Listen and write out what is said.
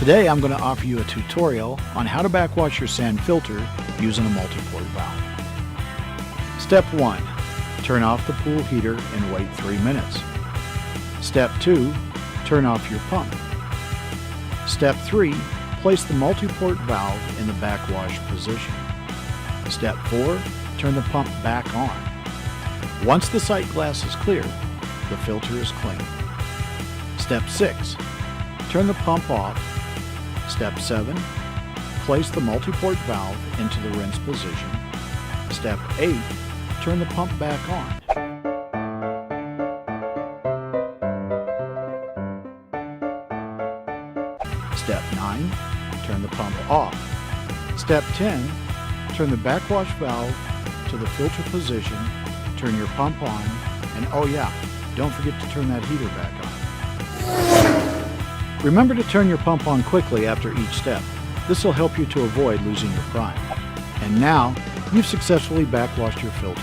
Today I'm going to offer you a tutorial on how to backwash your sand filter using a multiport valve. Step 1. Turn off the pool heater and wait 3 minutes. Step 2. Turn off your pump. Step 3. Place the multiport valve in the backwash position. Step 4. Turn the pump back on. Once the sight glass is clear, the filter is clean. Step 6. Turn the pump off. Step 7. Place the multiport valve into the rinse position. Step 8. Turn the pump back on. Step 9. Turn the pump off. Step 10. Turn the backwash valve to the filter position. Turn your pump on. And oh yeah, don't forget to turn that heater back on. Remember to turn your pump on quickly after each step. This will help you to avoid losing your prime. And now, you've successfully backwashed your filter.